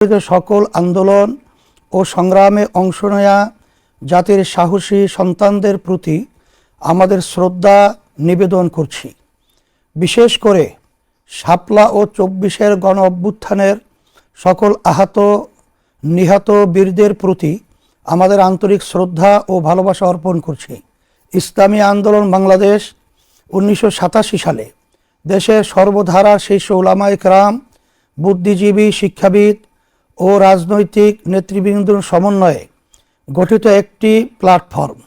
সকল আন্দোলন ও সংগ্রামে অংশ নেয়া জাতির সাহসী সন্তানদের প্রতি আমাদের শ্রদ্ধা নিবেদন করছি। বিশেষ করে শাপলা ও ২৪-এর গণ অভ্যুত্থানের সকল আহত নিহত বীরদের প্রতি আমাদের আন্তরিক শ্রদ্ধা ও ভালোবাসা অর্পণ করছি। ইসলামী আন্দোলন বাংলাদেশ ১৯৮৭ সালে দেশের সর্বধারা শীর্ষ উলামায়ে কেরাম, বুদ্ধিজীবী, শিক্ষাবিদ ও রাজনৈতিক নেতৃবৃন্দর সমন্বয়ে গঠিত একটি প্ল্যাটফর্ম।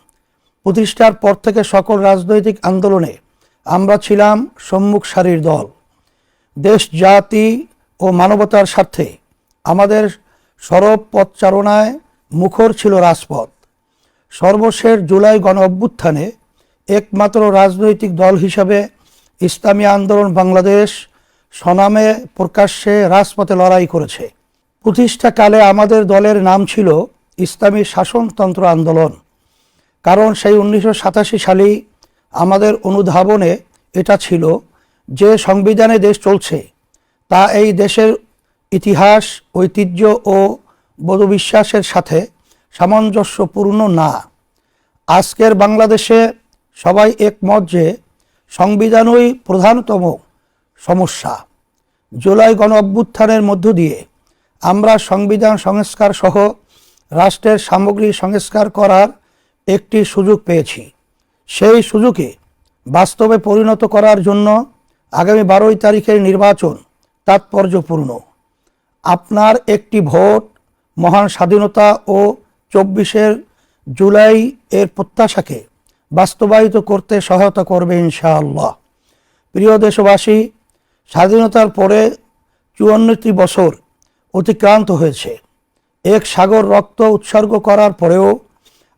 প্রতিষ্ঠার পর থেকে সকল রাজনৈতিক আন্দোলনে আমরা ছিলাম সম্মুখ সারির দল। দেশ, জাতি ও মানবতার স্বার্থে আমাদের সরব পথচারণায় মুখর ছিল রাজপথ। সর্বশেষ জুলাই গণ অভ্যুত্থানে একমাত্র রাজনৈতিক দল হিসাবে ইসলামী আন্দোলন বাংলাদেশ স্বনামে প্রকাশ্যে রাজপথে লড়াই করেছে। প্রতিষ্ঠাকালে আমাদের দলের নাম ছিল ইসলামী শাসনতন্ত্র আন্দোলন, কারণ সেই ১৯৮৭ সালেই আমাদের অনুধাবনে এটা ছিল যে সংবিধানে দেশ চলছে তা এই দেশের ইতিহাস, ঐতিহ্য ও বোধবিশ্বাসের সাথে সামঞ্জস্যপূর্ণ না। আজকের বাংলাদেশে সবাই একমত যে সংবিধানই প্রধানতম সমস্যা। জুলাই গণ অভ্যুত্থানের মধ্য দিয়ে আমরা সংবিধান সংস্কার সহ রাষ্ট্রের সামগ্রিক সংস্কার করার একটি সুযোগ পেয়েছি। সেই সুযোগে বাস্তবে পরিণত করার জন্য আগামী ১২ তারিখের নির্বাচন তাৎপর্যপূর্ণ। আপনার একটি ভোট মহান স্বাধীনতা ও ২৪ জুলাই এর প্রত্যাশাকে বাস্তবায়িত করতে সহায়তা করবে ইনশাআল্লাহ। প্রিয় দেশবাসী, স্বাধীনতার পরে ৫৪টি বছর অতিক্রান্ত হয়েছে। এক সাগর রক্ত উৎসর্গ করার পরেও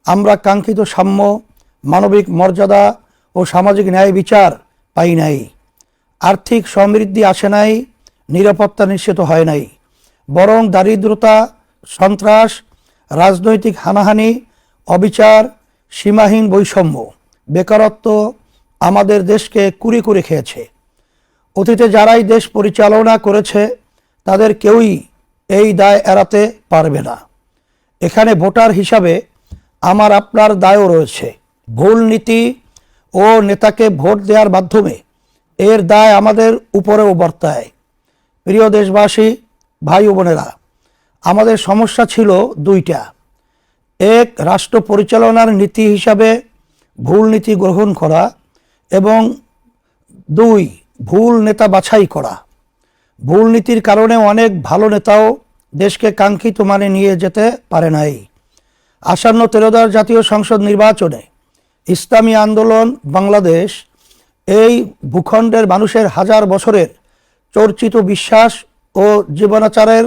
আমরা কাঙ্ক্ষিত সাম্য, মানবিক মর্যাদা ও সামাজিক ন্যায় বিচার পাই নাই। আর্থিক সমৃদ্ধি আসে নাই, নিরাপত্তা নিশ্চিত হয় নাই, বরং দারিদ্রতা, সন্ত্রাস, রাজনৈতিক হানাহানি, অবিচার, সীমাহীন বৈষম্য, বেকারত্ব আমাদের দেশকে কুরে কুরে খেয়েছে। অতীতে যারাই দেশ পরিচালনা করেছে তাদের কেউই এই দায় এড়াতে পারবে না। এখানে ভোটার হিসাবে আমার আপনার দায়ও রয়েছে। ভুল নীতি ও নেতাকে ভোট দেওয়ার মাধ্যমে এর দায় আমাদের উপরেও বর্তায়। প্রিয় দেশবাসী, ভাই ও বোনেরা, আমাদের সমস্যা ছিল দুইটা। এক, রাষ্ট্র পরিচালনার নীতি হিসাবে ভুল নীতি গ্রহণ করা, এবং দুই, ভুল নেতা বাছাই করা। ভুল নীতির কারণে অনেক ভালো নেতাও দেশকে কাঙ্ক্ষিত মানে নিয়ে যেতে পারে নাই। আসন্ন ১৩বার জাতীয় সংসদ নির্বাচনে ইসলামী আন্দোলন বাংলাদেশ এই ভূখণ্ডের মানুষের হাজার বছরের চর্চিত বিশ্বাস ও জীবনাচারের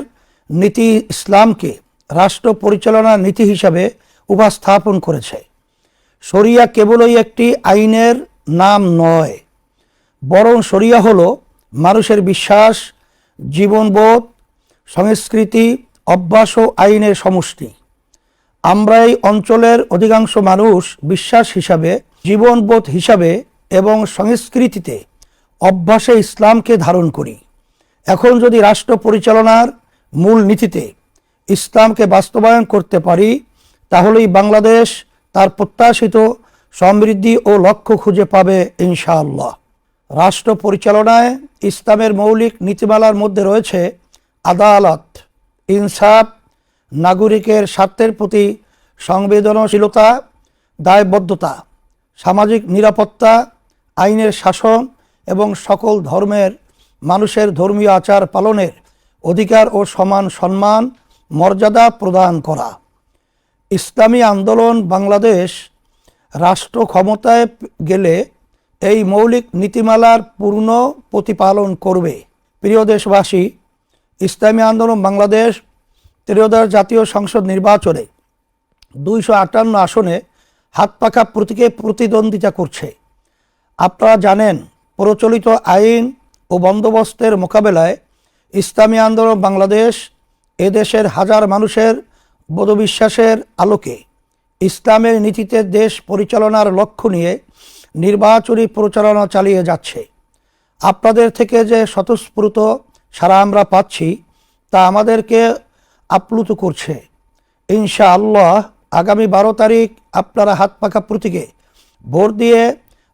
নীতি ইসলামকে রাষ্ট্র পরিচালনার নীতি হিসাবে উপস্থাপন করেছে। শরিয়া কেবলই একটি আইনের নাম নয়, বরং শরিয়া হলো মানুষের বিশ্বাস, জীবনবোধ, সংস্কৃতি, অভ্যাস ও আইনের সমষ্টি। আমরা এই অঞ্চলের অধিকাংশ মানুষ বিশ্বাস হিসাবে, জীবনবোধ হিসাবে এবং সংস্কৃতিতে, অভ্যাসে ইসলামকে ধারণ করি। এখন যদি রাষ্ট্র পরিচালনার মূল নীতিতে ইসলামকে বাস্তবায়ন করতে পারি, তাহলেই বাংলাদেশ তার প্রত্যাশিত সমৃদ্ধি ও লক্ষ্য খুঁজে পাবে ইনশাআল্লাহ। রাষ্ট্র পরিচালনায় ইসলামের মৌলিক নীতিমালার মধ্যে রয়েছে আদালত, ইনসাফ, নাগরিকের স্বার্থের প্রতি সংবেদনশীলতা, দায়বদ্ধতা, সামাজিক নিরাপত্তা, আইনের শাসন এবং সকল ধর্মের মানুষের ধর্মীয় আচার পালনের অধিকার ও সমান সম্মান, মর্যাদা প্রদান করা। ইসলামী আন্দোলন বাংলাদেশ রাষ্ট্র ক্ষমতায় গেলে এই মৌলিক নীতিমালার পূর্ণ প্রতিপালন করবে। প্রিয় দেশবাসী, ইসলামী আন্দোলন বাংলাদেশ ১৩বার জাতীয় সংসদ নির্বাচনে ২৫৮ আসনে হাত পাখা প্রতীকে প্রতিদ্বন্দ্বিতা করছে। আপনারা জানেন, প্রচলিত আইন ও বন্দোবস্তের মোকাবেলায় ইসলামী আন্দোলন বাংলাদেশ এদেশের হাজার মানুষের বোধবিশ্বাসের আলোকে ইসলামের নীতিতে দেশ পরিচালনার লক্ষ্য নিয়ে নির্বাচনী প্রচারণা চালিয়ে যাচ্ছে। আপনাদের থেকে যে স্বতঃস্ফূর্ত সারা আমরা পাচ্ছি তা আমাদেরকে আপ্লুত করছে। ইনশাআল্লাহ আগামী 12 তারিখ আপনারা হাত পাখা প্রতীকে ভোট দিয়ে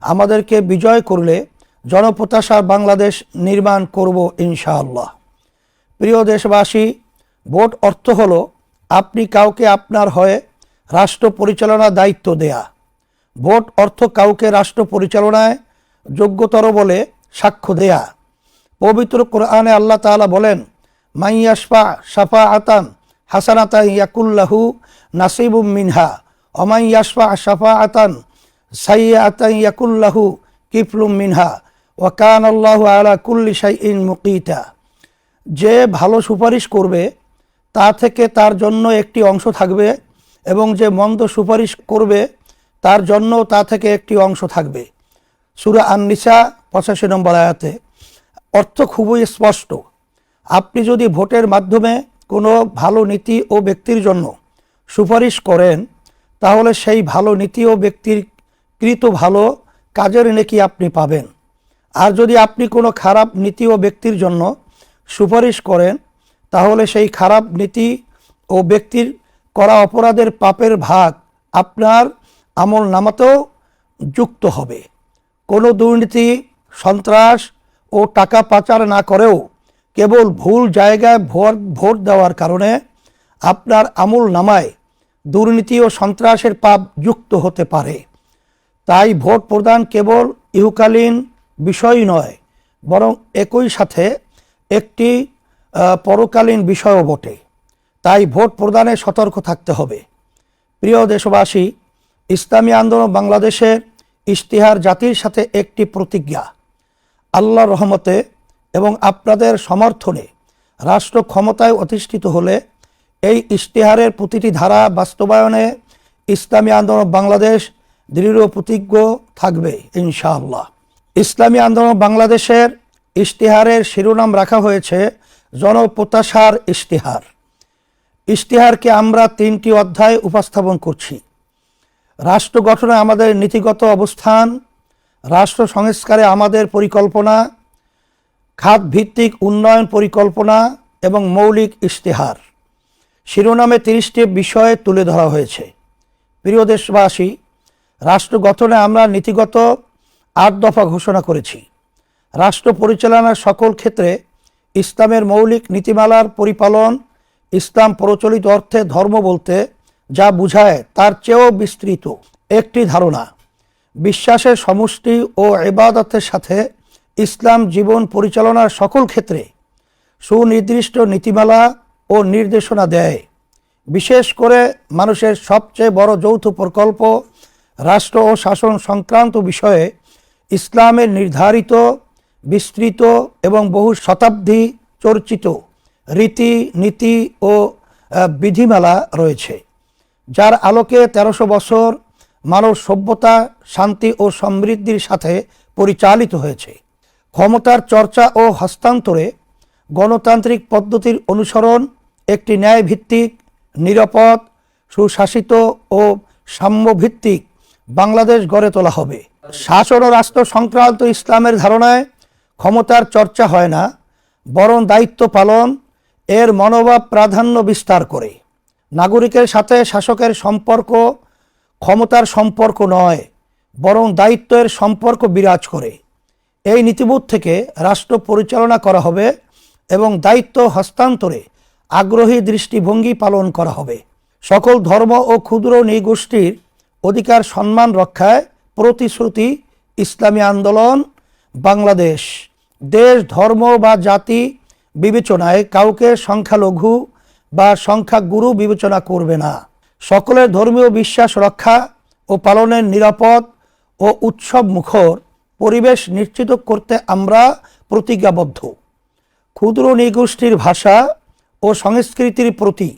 আমাদেরকে বিজয় করলে জনপ্রত্যাশার বাংলাদেশ নির্মাণ করব ইনশাআল্লাহ। প্রিয় দেশবাসী, ভোট অর্থ হলো আপনি কাউকে আপনার হয়ে রাষ্ট্র পরিচালনার দায়িত্ব দেয়া। ভোট অর্থ কাউকে রাষ্ট্র পরিচালনায় যোগ্যতর বলে সাক্ষ্য দেয়া। পবিত্র কোরআনে আল্লাহ তাআলা বলেন, মাইয়াশফা শাফাআতান হাসানাতান ইয়াকুল্লাহু নাসিবুম মিনহা ওয়া মাইয়াশফা শাফাআতান সাইয়্যাতান ইয়াকুল্লাহু কিফলুম মিনহা ওয়া কানাল্লাহু আলা কুল্লি শাইইন মুকিতা। যে ভালো সুপারিশ করবে তা থেকে তার জন্য একটি অংশ থাকবে, এবং যে মন্দ সুপারিশ করবে তার জন্য তা থেকে একটি অংশ থাকবে। সূরা আন-নিসা 85 নম্বর আয়াতে অর্থ খুবই স্পষ্ট। আপনি যদি ভোটের মাধ্যমে কোনো ভালো নীতি ও ব্যক্তির জন্য সুপারিশ করেন, তাহলে সেই ভালো নীতি ও ব্যক্তির কৃত ভালো কাজের নেকি আপনি পাবেন। আর যদি আপনি কোনো খারাপ নীতি ও ব্যক্তির জন্য সুপারিশ করেন, তাহলে সেই খারাপ নীতি ও ব্যক্তির করা অপরাধের পাপের ভাগ আপনার আমল নামাতেও যুক্ত হবে। কোনো দুর্নীতি, সন্ত্রাস ও টাকা পাচার না করেও কেবল ভুল জায়গায় ভোট দেওয়ার কারণে আপনার আমল নামায় দুর্নীতি ও সন্ত্রাসের পাপ যুক্ত হতে পারে। তাই ভোট প্রদান কেবল ইহকালীন বিষয় নয়, বরং একই সাথে একটি পরকালীন বিষয়ও বটে। তাই ভোট প্রদানে সতর্ক থাকতে হবে। প্রিয় দেশবাসী, ইসলামী আন্দোলন বাংলাদেশের ইশতেহার জাতির সাথে একটি প্রতিজ্ঞা। আল্লাহর রহমতে এবং আপনাদের সমর্থনে রাষ্ট্র ক্ষমতায় অধিষ্ঠিত হলে এই ইশতেহারের প্রতিটি ধারা বাস্তবায়নে ইসলামী আন্দোলন বাংলাদেশ দৃঢ় প্রতিজ্ঞ থাকবে ইনশাআল্লাহ। ইসলামী আন্দোলন বাংলাদেশের ইশতেহারের শিরোনাম রাখা হয়েছে জনপ্রত্যাশার ইশতেহার। ইশতেহারকে আমরা 3টি অধ্যায়ে উপস্থাপন করছি। রাষ্ট্র গঠনে আমাদের নীতিগত অবস্থান, রাষ্ট্র সংস্কারে আমাদের পরিকল্পনা, খাত ভিত্তিক উন্নয়ন পরিকল্পনা এবং মৌলিক ইশতেহার। শিরোনামে 30টি বিষয় তুলে ধরা হয়েছে। প্রিয় দেশবাসী, রাষ্ট্র গঠনে আমরা নীতিগত 8 দফা ঘোষণা করেছি। রাষ্ট্র পরিচালনার সকল ক্ষেত্রে ইসলামের মৌলিক নীতিমালার পরিপালন, ইসলাম প্রচলিত অর্থে ধর্ম বলতে যা বোঝায় তার চেয়েও বিস্তৃত একটি ধারণা। বিশ্বাসের সমষ্টি ও ইবাদতের সাথে ইসলাম জীবন পরিচালনার সকল ক্ষেত্রে সুনির্দিষ্ট নীতিমালা ও নির্দেশনা দেয়। বিশেষ করে মানুষের সবচেয়ে বড় যৌথ প্রকল্প রাষ্ট্র ও শাসন সংক্রান্ত বিষয়ে ইসলামের নির্ধারিত, বিস্তৃত এবং বহু শতাব্দী চর্চিত রীতি নীতি ও বিধিমালা রয়েছে, যার আলোকে 1300 বছর মানব সভ্যতা শান্তি ও সমৃদ্ধির সাথে পরিচালিত হয়েছে। ক্ষমতার চর্চা ও হস্তান্তরে গণতান্ত্রিক পদ্ধতির অনুসরণ একটি ন্যায়ভিত্তিক, নিরাপদ, সুশাসিত ও সাম্যভিত্তিক বাংলাদেশ গড়ে তোলা হবে। শাসন ও রাষ্ট্র সংক্রান্ত ইসলামের ধারণায় ক্ষমতার চর্চা হয় না, বরং দায়িত্ব পালন এর মনোভাব প্রাধান্য বিস্তার করে। নাগরিকের সাথে শাসকের সম্পর্ক ক্ষমতার সম্পর্ক নয়, বরং দায়িত্বের সম্পর্ক বিরাজ করে। এই নীতিবোধ থেকে রাষ্ট্র পরিচালনা করা হবে এবং দায়িত্ব হস্তান্তরে আগ্রহী দৃষ্টিভঙ্গি পালন করা হবে। সকল ধর্ম ও ক্ষুদ্র নৃগোষ্ঠীর অধিকার সম্মান রক্ষায় প্রতিশ্রুতি ইসলামী আন্দোলন বাংলাদেশ। দেশ, ধর্ম বা জাতি বিবেচনায় কাউকে সংখ্যালঘু বা সংখ্যাগুরু বিবেচনা করবে না। সকলের ধর্মীয় বিশ্বাস রক্ষা ও পালনের নিরাপদ ও উৎসব মুখর পরিবেশ নিশ্চিত করতে আমরা প্রতিজ্ঞাবদ্ধ। ক্ষুদ্র নৃগোষ্ঠীর ভাষা ও সংস্কৃতির প্রতি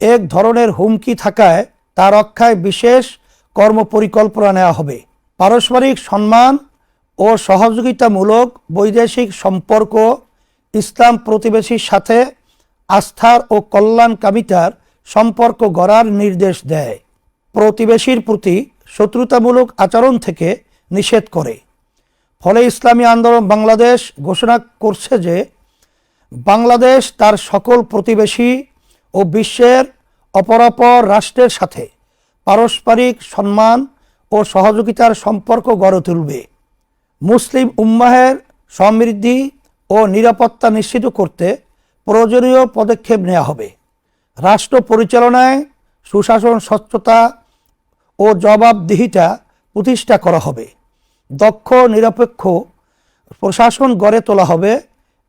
এক ধরনের হুমকি থাকায় তা রক্ষায় বিশেষ কর্মপরিকল্পনা নেওয়া হবে। পারস্পরিক সম্মান ও সহযোগিতামূলক বৈদেশিক সম্পর্ক ইসলাম প্রতিবেশীর সাথে আস্থার ও কল্যাণকামিতার সম্পর্ক গড়ার নির্দেশ দেয়। প্রতিবেশীর প্রতি শত্রুতামূলক আচরণ থেকে নিষেধ করে। ফলে ইসলামী আন্দোলন বাংলাদেশ ঘোষণা করছে যে বাংলাদেশ তার সকল প্রতিবেশী ও ও বিশ্বের অপরাপর রাষ্ট্রের সাথে পারস্পরিক সম্মান ও সহযোগিতার সম্পর্ক গড়ে তুলবে। মুসলিম উম্মাহের সমৃদ্ধি ও নিরাপত্তা নিশ্চিত করতে প্রয়োজনীয় পদক্ষেপ নেওয়া হবে। রাষ্ট্র পরিচালনায় সুশাসন, স্বচ্ছতা ও জবাবদিহিতা প্রতিষ্ঠা করা হবে। দক্ষ নিরপেক্ষ প্রশাসন গড়ে তোলা হবে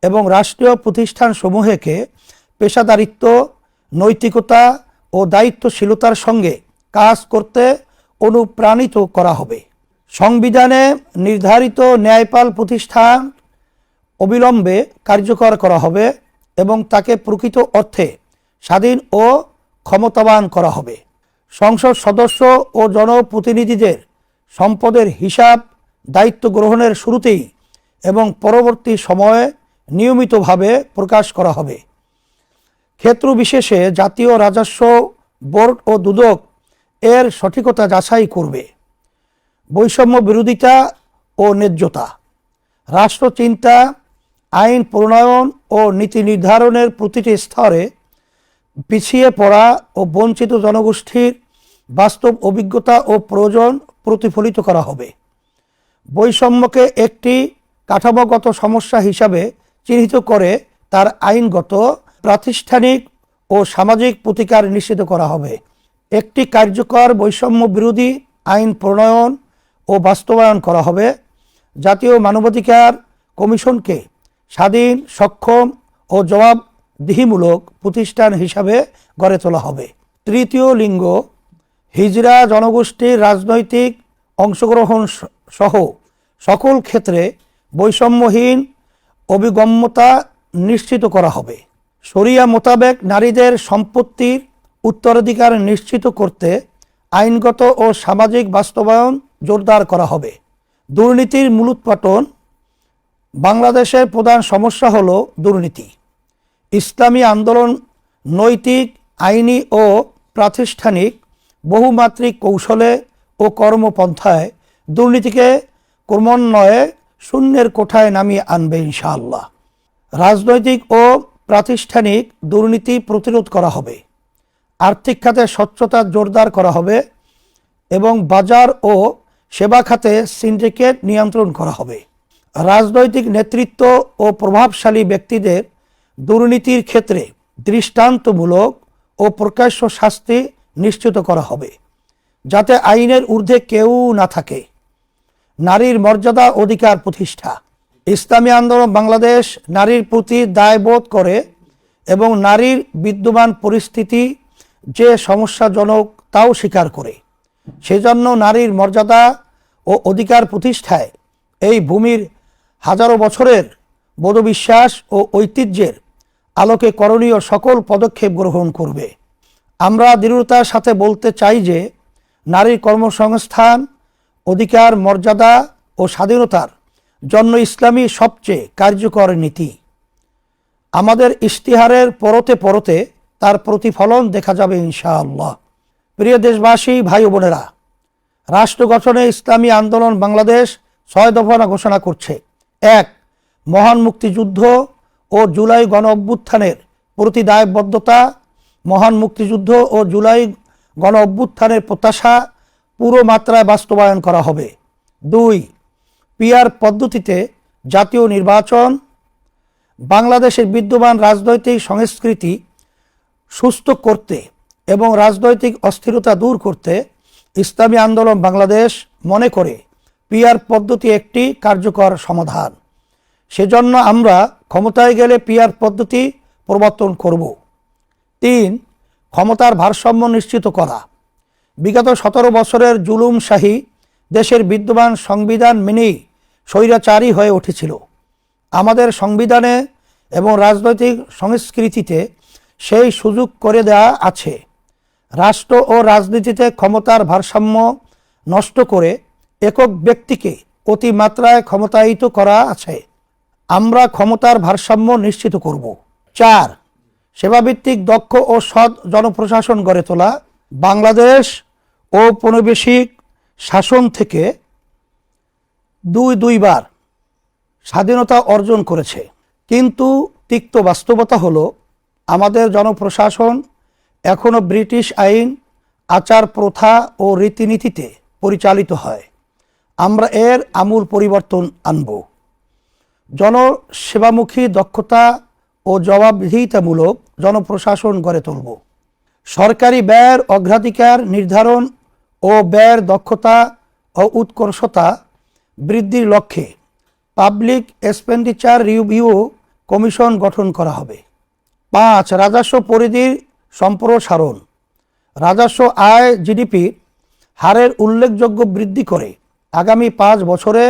এবং রাষ্ট্রীয় প্রতিষ্ঠানসমূহকে পেশাদারিত্ব, নৈতিকতা ও দায়িত্বশীলতার সঙ্গে কাজ করতে অনুপ্রাণিত করা হবে। সংবিধানে নির্ধারিত ন্যায়পাল প্রতিষ্ঠান অবিলম্বে কার্যকর করা হবে এবং তাকে প্রকৃত অর্থে স্বাধীন ও ক্ষমতাবান করা হবে। সংসদ সদস্য ও জনপ্রতিনিধিদের সম্পদের হিসাব দায়িত্ব গ্রহণের শুরুতেই এবং পরবর্তী সময়ে নিয়মিতভাবে প্রকাশ করা হবে। ক্ষেত্র বিশেষে জাতীয় রাজস্ব বোর্ড ও দুদক এর সঠিকতা যাচাই করবে। বৈষম্য বিরোধিতা ও ন্যায্যতা, রাষ্ট্রচিন্তা, আইন প্রণয়ন ও নীতি নির্ধারণের প্রতিটি স্তরে পিছিয়ে পড়া ও বঞ্চিত জনগোষ্ঠীর বাস্তব অভিজ্ঞতা ও প্রয়োজন প্রতিফলিত করা হবে। বৈষম্যকে একটি কাঠামোগত সমস্যা হিসাবে চিহ্নিত করে তার আইনগত, প্রাতিষ্ঠানিক ও সামাজিক প্রতিকার নিশ্চিত করা হবে। একটি কার্যকর বৈষম্য বিরোধী আইন প্রণয়ন ও বাস্তবায়ন করা হবে। জাতীয় মানবাধিকার কমিশনকে স্বাধীন, সক্ষম ও জবাবদিহিমূলক প্রতিষ্ঠান হিসাবে গড়ে তোলা হবে। তৃতীয় লিঙ্গ, হিজড়া জনগোষ্ঠীর রাজনৈতিক অংশগ্রহণ সহ সকল ক্ষেত্রে বৈষম্যহীন অভিগম্যতা নিশ্চিত করা হবে। শরিয়া মোতাবেক নারীদের সম্পত্তির উত্তরাধিকার নিশ্চিত করতে আইনগত ও সামাজিক বাস্তবায়ন জোরদার করা হবে। দুর্নীতির মূলোৎপাটন, বাংলাদেশের প্রধান সমস্যা হল দুর্নীতি। ইসলামী আন্দোলন নৈতিক, আইনি ও প্রাতিষ্ঠানিক বহুমাত্রিক কৌশলে ও কর্মপন্থায় দুর্নীতিকে ক্রমান্বয়ে শূন্যের কোঠায় নামিয়ে আনবে ইনশাআল্লাহ। রাজনৈতিক ও প্রাতিষ্ঠানিক দুর্নীতি প্রতিরোধ করা হবে। আর্থিক খাতে স্বচ্ছতা জোরদার করা হবে এবং বাজার ও সেবা খাতে সিন্ডিকেট নিয়ন্ত্রণ করা হবে। রাজনৈতিক নেতৃত্ব ও প্রভাবশালী ব্যক্তিদের দুর্নীতির ক্ষেত্রে দৃষ্টান্তমূলক ও প্রকাশ্য শাস্তি নিশ্চিত করা হবে, যাতে আইনের ঊর্ধ্বে কেউ না থাকে। নারীর মর্যাদা অধিকার প্রতিষ্ঠা, ইসলামী আন্দোলন বাংলাদেশ নারীর প্রতি দায়বোধ করে এবং নারীর বিদ্যমান পরিস্থিতি যে সমস্যাজনক তাও স্বীকার করে। সেজন্য নারীর মর্যাদা ও অধিকার প্রতিষ্ঠায় এই ভূমির হাজারো বছরের বোধবিশ্বাস ও ঐতিহ্যের আলোকে করণীয় সকল পদক্ষেপ গ্রহণ করবে। আমরা দৃঢ়তার সাথে বলতে চাই যে নারীর কর্মসংস্থান, অধিকার, মর্যাদা ও স্বাধীনতার জন্য ইসলামী সবচেয়ে কার্যকর নীতি। আমাদের ইশতিহারের পরতে পরতে তার প্রতিফলন দেখা যাবে ইনশাআল্লাহ। প্রিয় দেশবাসী, ভাই ও বোনেরা, রাষ্ট্র গঠনে ইসলামী আন্দোলন বাংলাদেশ 6 দফা ঘোষণা করছে। 1. মহান মুক্তিযুদ্ধ ও জুলাই গণ অভ্যুত্থানের প্রতি দায়বদ্ধতা। মহান মুক্তিযুদ্ধ ও জুলাই গণ অভ্যুত্থানের প্রত্যাশা পুরো মাত্রায় বাস্তবায়ন করা হবে। 2. পিআর পদ্ধতিতে জাতীয় নির্বাচন। বাংলাদেশের বিদ্যমান রাজনৈতিক সংস্কৃতি সুস্থ করতে এবং রাজনৈতিক অস্থিরতা দূর করতে ইসলামী আন্দোলন বাংলাদেশ মনে করে পিআর পদ্ধতি একটি কার্যকর সমাধান। সেজন্য আমরা ক্ষমতায় গেলে পিআর পদ্ধতি প্রবর্তন করব। 3. ক্ষমতার ভারসাম্য নিশ্চিত করা। বিগত 17 বছরের জুলুমশাহী দেশের বিদ্যমান সংবিধান মেনেই স্বৈরাচারী হয়ে উঠেছিল। আমাদের সংবিধানে এবং রাজনৈতিক সংস্কৃতিতে সেই সুযোগ করে দেওয়া আছে। রাষ্ট্র ও রাজনীতিতে ক্ষমতার ভারসাম্য নষ্ট করে একক ব্যক্তিকে অতিমাত্রায় ক্ষমতায়িত করা আছে। আমরা ক্ষমতার ভারসাম্য নিশ্চিত করব। 4. সেবাভিত্তিক দক্ষ ও সৎ জনপ্রশাসন গড়ে তোলা। বাংলাদেশ ঔপনিবেশিক শাসন থেকে দুইবার স্বাধীনতা অর্জন করেছে, কিন্তু তিক্ত বাস্তবতা হলো আমাদের জনপ্রশাসন এখনও ব্রিটিশ আইন, আচার প্রথা ও রীতিনীতিতে পরিচালিত হয়। আমরা এর আমূল পরিবর্তন আনব। জনসেবামুখী দক্ষতা ও জবাবদিহিতামূলক জনপ্রশাসন গড়ে তুলব। সরকারি ব্যয়ের অগ্রাধিকার নির্ধারণ ও ব্যয়ের দক্ষতা ও উৎকর্ষতা বৃদ্ধির লক্ষ্যে পাবলিক এক্সপেন্ডিচার রিভিউ কমিশন গঠন করা হবে। 5. রাজস্ব পরিধির সম্প্রসারণ। রাজস্ব আয় জিডিপির হারের উল্লেখযোগ্য বৃদ্ধি করে আগামী 5 বছরে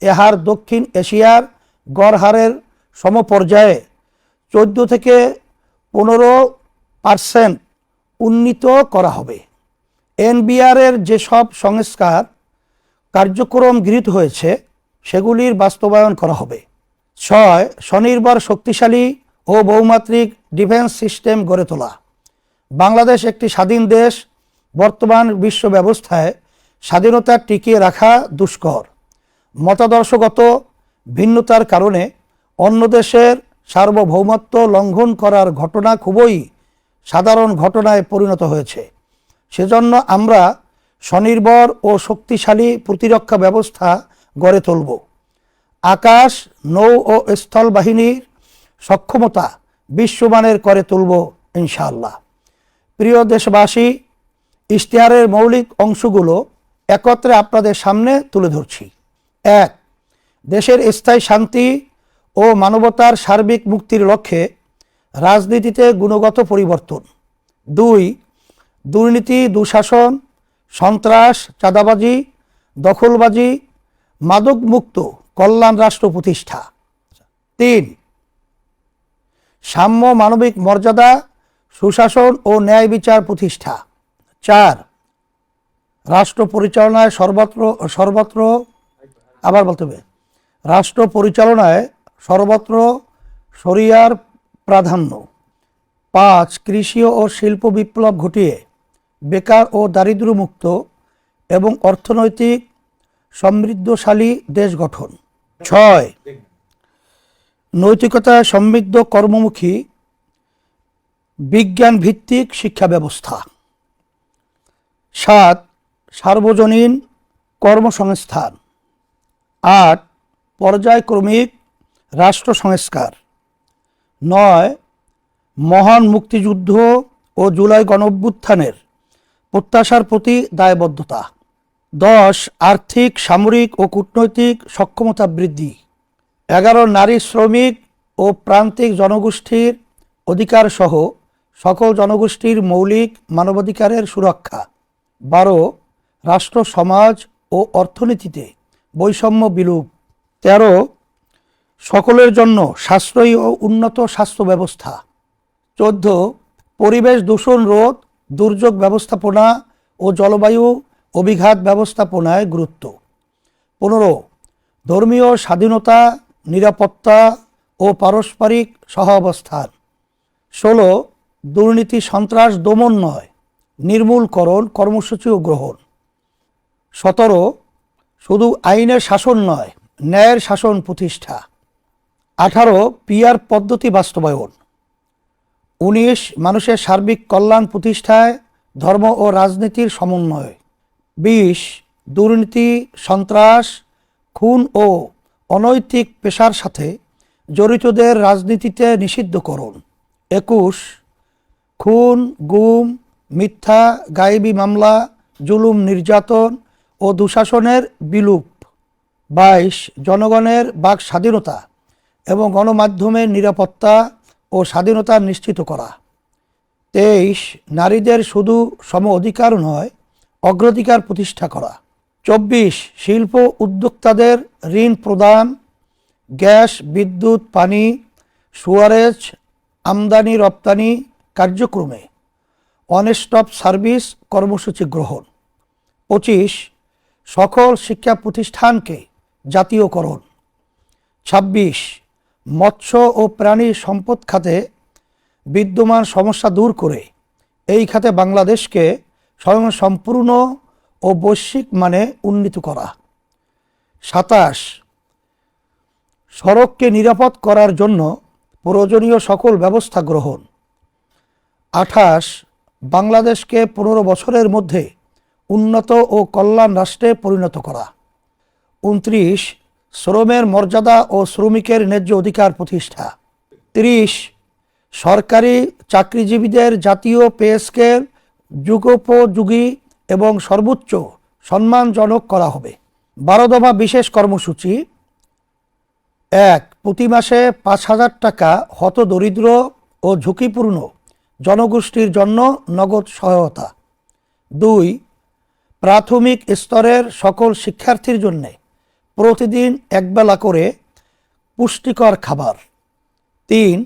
এ হার দক্ষিণ এশিয়ার গড় হারের সমপর্যায়ে 14 থেকে 15% উন্নীত করা হবে। এনবিআরের যেসব সংস্কার কার্যক্রম গৃহীত হয়েছে সেগুলির বাস্তবায়ন করা হবে। 6. স্বনির্ভর শক্তিশালী ও বহুমাত্রিক ডিফেন্স সিস্টেম গড়ে তোলা। বাংলাদেশ একটি স্বাধীন দেশ। বর্তমান বিশ্ব ব্যবস্থায় স্বাধীনতা টিকিয়ে রাখা দুষ্কর। মতাদর্শগত ভিন্নতার কারণে অন্য দেশের সার্বভৌমত্ব লঙ্ঘন করার ঘটনা খুবই সাধারণ ঘটনায় পরিণত হয়েছে। সেজন্য আমরা স্বনির্ভর ও শক্তিশালী প্রতিরক্ষা ব্যবস্থা গড়ে তুলব। আকাশ, নৌ ও স্থল বাহিনীর সক্ষমতা বিশ্বমানের করে তুলব ইনশাআল্লাহ। প্রিয় দেশবাসী, ইশতেহারের মৌলিক অংশগুলো একত্রে আপনাদের সামনে তুলে ধরছি। 1. দেশের স্থায়ী শান্তি ও মানবতার সার্বিক মুক্তির লক্ষ্যে রাজনীতিতে গুণগত পরিবর্তন। 2. দুর্নীতি, দুঃশাসন, সন্ত্রাস, চাঁদাবাজি, দখলবাজি, মাদকমুক্ত কল্যাণ রাষ্ট্র প্রতিষ্ঠা। 3. সাম্য, মানবিক মর্যাদা, সুশাসন ও ন্যায় বিচার প্রতিষ্ঠা। 4. রাষ্ট্র পরিচালনায় রাষ্ট্র পরিচালনায় সর্বত্র শরিয়ার প্রাধান্য। 5. কৃষি ও শিল্প বিপ্লব ঘটিয়ে বেকার ও দারিদ্র্যমুক্ত এবং অর্থনৈতিক সমৃদ্ধশালী দেশ গঠন। 6. নৈতিকতা সমৃদ্ধ কর্মমুখী বিজ্ঞান ভিত্তিক শিক্ষা ব্যবস্থা। 7. সার্বজনীন কর্মসংস্থান। 8. পর্যায়ক্রমিক রাষ্ট্র সংস্কার। 9. মহান মুক্তিযুদ্ধ ও জুলাই গণঅভ্যুত্থানের প্রত্যাশার প্রতি দায়বদ্ধতা। 10. আর্থিক, সামরিক ও কূটনৈতিক সক্ষমতা বৃদ্ধি। 11. নারী, শ্রমিক ও প্রান্তিক জনগোষ্ঠীর অধিকার সহ সকল জনগোষ্ঠীর মৌলিক মানবাধিকারের সুরক্ষা। 12. রাষ্ট্র, সমাজ ও অর্থনীতিতে বৈষম্য বিলোপ। 13. সকলের জন্য সাশ্রয়ী ও উন্নত স্বাস্থ্য ব্যবস্থা। 14. পরিবেশ দূষণ রোধ, দুর্যোগ ব্যবস্থাপনা ও জলবায়ু অভিঘাত ব্যবস্থাপনায় গুরুত্ব। 15. ধর্মীয় স্বাধীনতা, নিরাপত্তা ও পারস্পরিক সহাবস্থান। 16. দুর্নীতি, সন্ত্রাস দমন নয়, নির্মূলকরণ কর্মসূচি ও গ্রহণ। 17. শুধু আইনের শাসন নয়, ন্যায়ের শাসন প্রতিষ্ঠা। 18. পিআর পদ্ধতি বাস্তবায়ন। 19. মানুষের সার্বিক কল্যাণ প্রতিষ্ঠায় ধর্ম ও রাজনীতির সমন্বয়। 20. দুর্নীতি, সন্ত্রাস, খুন ও অনৈতিক পেশার সাথে জড়িতদের রাজনীতিতে নিষিদ্ধকরণ। 21. খুন, গুম, মিথ্যা, গায়েবী মামলা, জুলুম, নির্যাতন ও দুঃশাসনের বিলোপ। 22. জনগণের বাক স্বাধীনতা এবং গণমাধ্যমের নিরাপত্তা ও স্বাধীনতা নিশ্চিত করা। 23. নারীদের শুধু সম অধিকার নয়, অগ্রাধিকার প্রতিষ্ঠা করা। 24. শিল্প উদ্যোক্তাদের ঋণ প্রদান, গ্যাস, বিদ্যুৎ, পানি, সুয়ারেজ, আমদানি রপ্তানি কার্যক্রমে ওয়ান স্টপ সার্ভিস কর্মসূচি গ্রহণ। 25. সকল শিক্ষা প্রতিষ্ঠানকে জাতীয়করণ। 26. মৎস্য ও প্রাণী সম্পদ খাতে বিদ্যমান সমস্যা দূর করে এই খাতে বাংলাদেশকে স্বয়ংসম্পূর্ণ ও বৈশ্বিক মানে উন্নীত করা। 27. সড়ককে নিরাপদ করার জন্য প্রয়োজনীয় সকল ব্যবস্থা গ্রহণ। 28. বাংলাদেশকে 15 বছরের মধ্যে উন্নত ও কল্যাণ রাষ্ট্রে পরিণত করা। 29 শ্রমের মর্যাদা ও শ্রমিকের ন্যায্য অধিকার প্রতিষ্ঠা। 30 সরকারি চাকরিজীবীদের জাতীয় পে স্কেল যুগোপযোগী এবং সর্বোচ্চ সম্মানজনক করা হবে। 12 দফা বিশেষ কর্মসূচি। 1 প্রতি মাসে 5,000 টাকা হতদরিদ্র ও ঝুঁকিপূর্ণ জনগোষ্ঠীর জন্য নগদ সহায়তা। 2 প্রাথমিক স্তরের সকল শিক্ষার্থীর জন্য প্রতিদিন একবেলা করে পুষ্টিকর খাবার। 3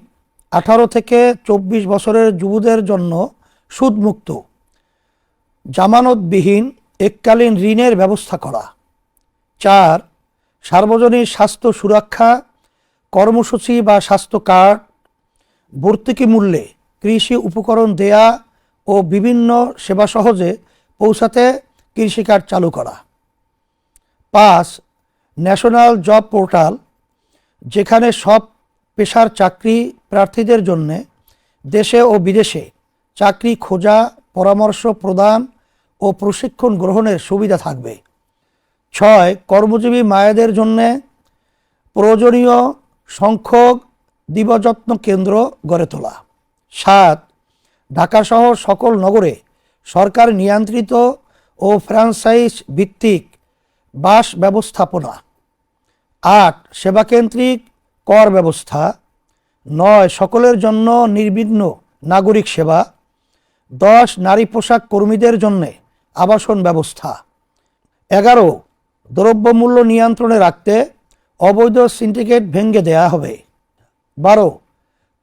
18 থেকে 24 বছরের যুবদের জন্য সুদমুক্ত জামানতবিহীন এককালীন ঋণের ব্যবস্থা করা। 4 সার্বজনীন স্বাস্থ্য সুরক্ষা কর্মসূচি বা স্বাস্থ্য কার্ড, ভর্তুকি মূল্যে কৃষি উপকরণ দেয়া ও বিভিন্ন সেবা সহজে পৌঁছাতে কৃষিকার্ড চালু করা। 5 ন্যাশনাল জব পোর্টাল, যেখানে সব পেশার চাকরি প্রার্থীদের জন্য দেশে ও বিদেশে চাকরি খোঁজা, পরামর্শ প্রদান ও প্রশিক্ষণ গ্রহণের সুবিধা থাকবে। 6 কর্মজীবী মায়েদের জন্য প্রয়োজনীয় সংখ্যক দিবযত্ন কেন্দ্র গড়ে তোলা। 7 ঢাকাসহ সকল নগরে সরকার নিয়ন্ত্রিত ও ফ্র্যাঞ্চাইজ ভিত্তিক বাস ব্যবস্থাপনা। 8 সেবাকেন্দ্রিক কর ব্যবস্থা। 9 সকলের জন্য নির্বিঘ্ন নাগরিক সেবা। 10 নারী পোশাক কর্মীদের জন্য আবাসন ব্যবস্থা। 11 দ্রব্যমূল্য নিয়ন্ত্রণে রাখতে অবৈধ সিন্ডিকেট ভেঙে দেয়া হবে। 12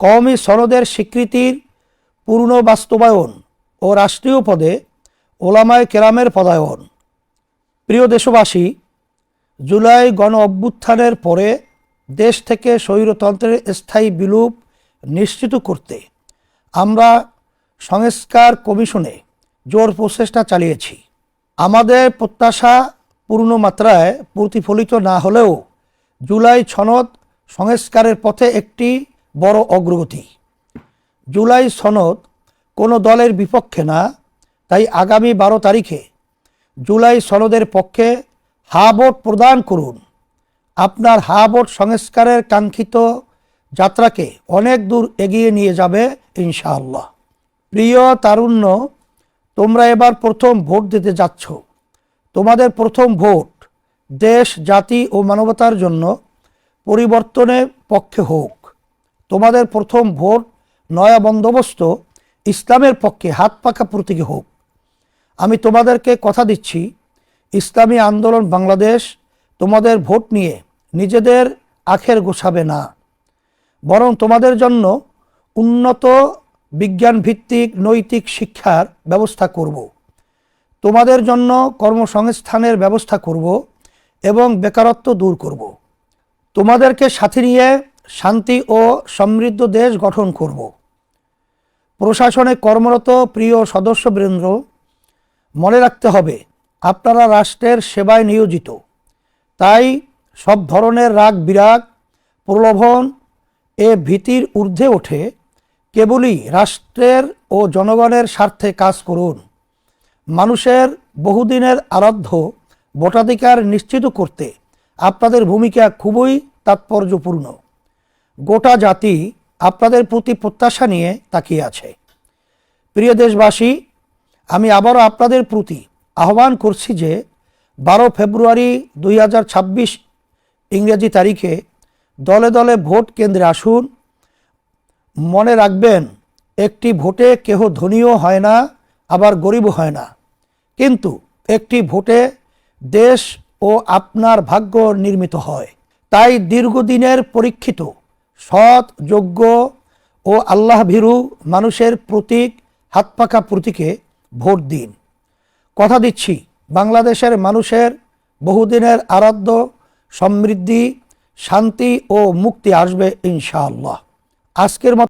কওমি সনদের স্বীকৃতির পূর্ণ বাস্তবায়ন ও রাষ্ট্রীয় পদে ওলামায়ে কেরামের পদায়ন। প্রিয় দেশবাসী, জুলাই গণ অভ্যুত্থানের পরে দেশ থেকে স্বৈরতন্ত্রের স্থায়ী বিলোপ নিশ্চিত করতে আমরা সংস্কার কমিশনে জোর প্রচেষ্টা চালিয়েছি। আমাদের প্রত্যাশা পূর্ণ মাত্রায় প্রতিফলিত না হলেও জুলাই সনদ সংস্কারের পথে একটি বড় অগ্রগতি। জুলাই সনদ কোনো দলের বিপক্ষে না, তাই আগামী 12 তারিখে জুলাই সনদের পক্ষে হা ভোট প্রদান করুন। আপনার হা ভোট সংস্কারের কাঙ্ক্ষিত যাত্রাকে অনেক দূর এগিয়ে নিয়ে যাবে ইনশাআল্লাহ। প্রিয় তারুণ্য, তোমরা এবার প্রথম ভোট দিতে যাচ্ছ। তোমাদের প্রথম ভোট দেশ, জাতি ও মানবতার জন্য পরিবর্তনের পক্ষে হোক। তোমাদের প্রথম ভোট নয়া বন্দোবস্ত ইসলামের পক্ষে হাত পাকা প্রতীকী হোক। আমি তোমাদেরকে কথা দিচ্ছি, ইসলামী আন্দোলন বাংলাদেশ তোমাদের ভোট নিয়ে নিজেদের আখের গোছাবে না, বরং তোমাদের জন্য উন্নত বিজ্ঞানভিত্তিক নৈতিক শিক্ষার ব্যবস্থা করব। তোমাদের জন্য কর্মসংস্থানের ব্যবস্থা করব এবং বেকারত্ব দূর করব। তোমাদেরকে সাথে নিয়ে শান্তি ও সমৃদ্ধ দেশ গঠন করব। প্রশাসনে কর্মরত প্রিয় সদস্যবৃন্দ, মনে রাখতে হবে আপনারা রাষ্ট্রের সেবায় নিয়োজিত। তাই সব ধরনের রাগ বিরাগ, প্রলোভন এ ভীতির ঊর্ধ্বে ওঠে কেবলই রাষ্ট্রের ও জনগণের স্বার্থে কাজ করুন। মানুষের বহুদিনের আরাধ্য ভোটাধিকার নিশ্চিত করতে আপনাদের ভূমিকা খুবই তাৎপর্যপূর্ণ। গোটা জাতি আপনাদের প্রতি প্রত্যাশা নিয়ে তাকিয়ে আছে। প্রিয় দেশবাসী, আমি আবারও আপনাদের প্রতি আহ্বান করছি যে 12 ফেব্রুয়ারি 2026 ইংরেজি তারিখে দলে দলে ভোট কেন্দ্রে আসুন। মনে রাখবেন, একটি ভোটে কেহ ধনীও হয় না, আবার গরিবও হয় না, কিন্তু একটি ভোটে দেশ ও আপনার ভাগ্য নির্মিত হয়। তাই দীর্ঘদিনের পরীক্ষিত সৎ, যোগ্য ও আল্লাহভীরু মানুষের প্রতীক, হাতপাকা প্রতীকে ভোট দিন। কথা দিচ্ছি, বাংলাদেশের মানুষের বহুদিনের আরাধ্য সমৃদ্ধি, শান্তি ও মুক্তি আসবে ইনশাআল্লাহ। আজকের মতো